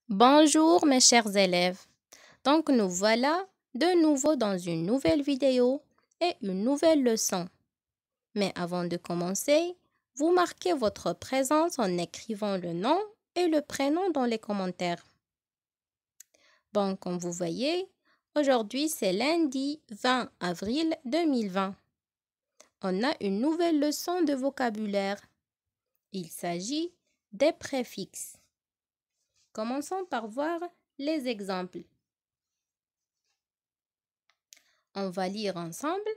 Bonjour mes chers élèves. Donc nous voilà de nouveau dans une nouvelle vidéo et une nouvelle leçon. Mais avant de commencer, vous marquez votre présence en écrivant le nom et le prénom dans les commentaires. Bon, comme vous voyez, aujourd'hui c'est lundi 20 avril 2020. On a une nouvelle leçon de vocabulaire. Il s'agit des préfixes. Commençons par voir les exemples. On va lire ensemble.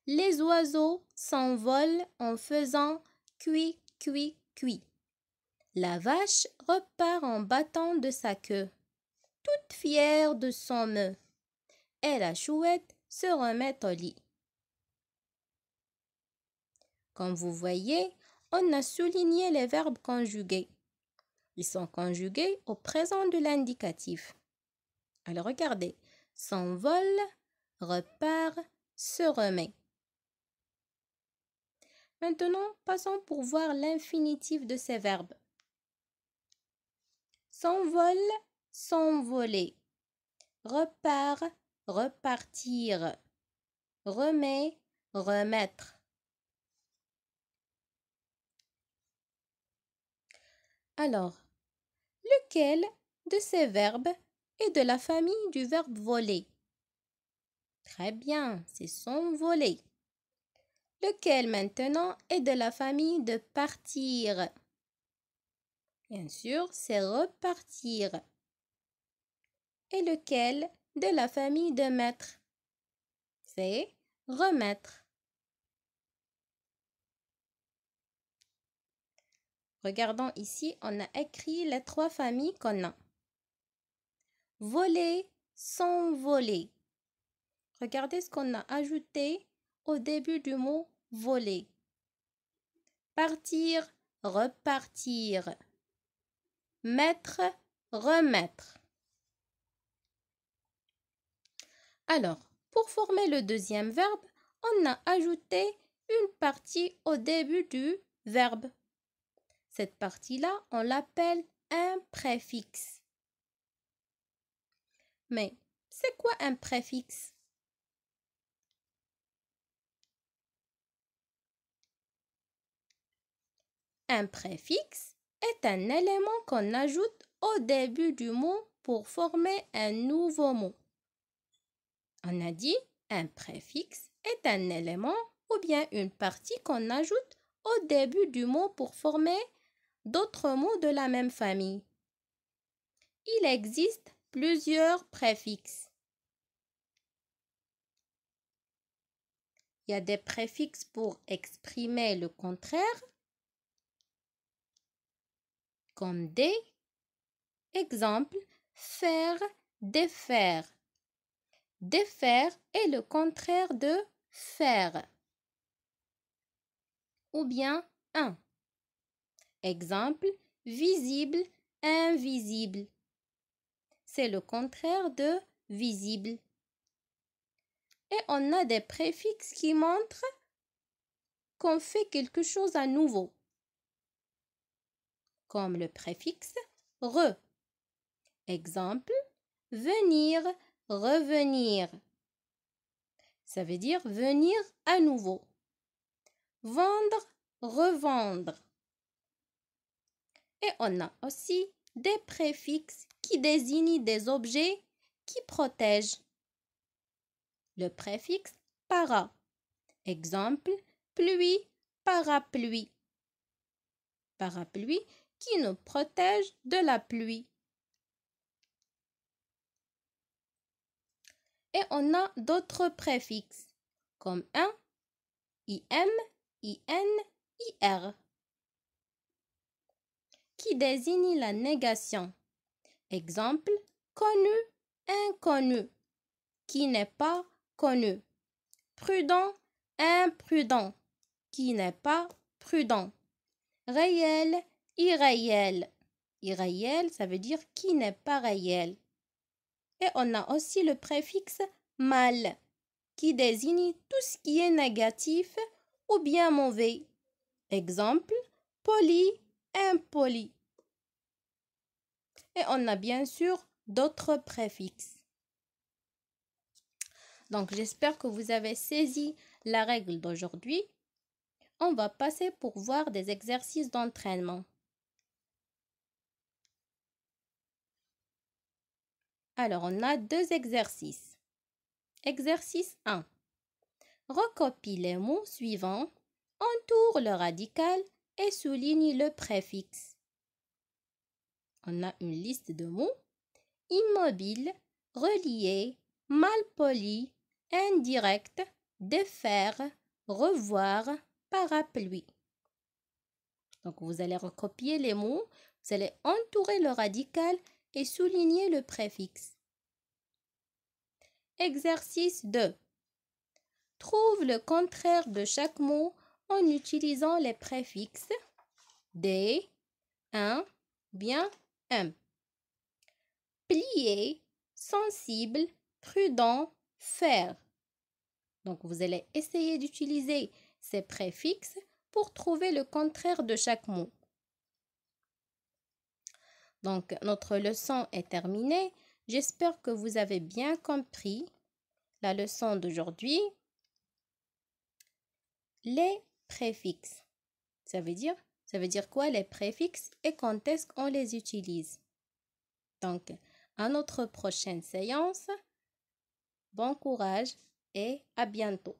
Les oiseaux s'envolent en faisant cui, cui, cui. La vache repart en battant de sa queue, toute fière de son œuf. Et la chouette se remet au lit. Comme vous voyez, on a souligné les verbes conjugués. Ils sont conjugués au présent de l'indicatif. Alors regardez, s'envole, repart, se remet. Maintenant, passons pour voir l'infinitif de ces verbes. S'envole, s'envoler. Repart, repartir. Remet, remettre. Alors, lequel de ces verbes est de la famille du verbe voler? Très bien, c'est s'envoler. Lequel maintenant est de la famille de partir? Bien sûr, c'est repartir. Et lequel de la famille de mettre? C'est remettre. Regardons ici, on a écrit les trois familles qu'on a. Voler, s'envoler. Regardez ce qu'on a ajouté au début du mot voler. Partir, repartir. Mettre, remettre. Alors, pour former le deuxième verbe, on a ajouté une partie au début du verbe. Cette partie-là, on l'appelle un préfixe. Mais c'est quoi un préfixe? Un préfixe est un élément qu'on ajoute au début du mot pour former un nouveau mot. On a dit un préfixe est un élément ou bien une partie qu'on ajoute au début du mot pour former d'autres mots de la même famille. Il existe plusieurs préfixes. Il y a des préfixes pour exprimer le contraire, comme des. Exemple, faire, défaire. Défaire est le contraire de faire. Ou bien un. Exemple, visible, invisible. C'est le contraire de visible. Et on a des préfixes qui montrent qu'on fait quelque chose à nouveau. Comme le préfixe re. Exemple, venir, revenir. Ça veut dire venir à nouveau. Vendre, revendre. Et on a aussi des préfixes qui désignent des objets qui protègent. Le préfixe para. Exemple, pluie, parapluie. Parapluie qui nous protège de la pluie. Et on a d'autres préfixes comme un, im, in, ir qui désignent la négation. Exemple, connu, inconnu, qui n'est pas connu. Prudent, imprudent, qui n'est pas prudent. Réel, irréel. Irréel, ça veut dire qui n'est pas réel. Et on a aussi le préfixe mal, qui désigne tout ce qui est négatif ou bien mauvais. Exemple, poli, impoli. et on a bien sûr d'autres préfixes. Donc, j'espère que vous avez saisi la règle d'aujourd'hui. On va passer pour voir des exercices d'entraînement. Alors, on a deux exercices. Exercice 1. Recopie les mots suivants, entoure le radical et souligne le préfixe. On a une liste de mots: immobile, relié, malpoli, indirect, défaire, revoir, parapluie. Donc, vous allez recopier les mots, vous allez entourer le radical et souligner le préfixe. Exercice 2. Trouve le contraire de chaque mot en utilisant les préfixes des, un, bien, un. Plier, sensible, prudent, faire. Donc, vous allez essayer d'utiliser ces préfixes pour trouver le contraire de chaque mot. Donc, notre leçon est terminée. J'espère que vous avez bien compris la leçon d'aujourd'hui. Les préfixes. Ça veut dire quoi les préfixes et quand est-ce qu'on les utilise? Donc, à notre prochaine séance, bon courage et à bientôt.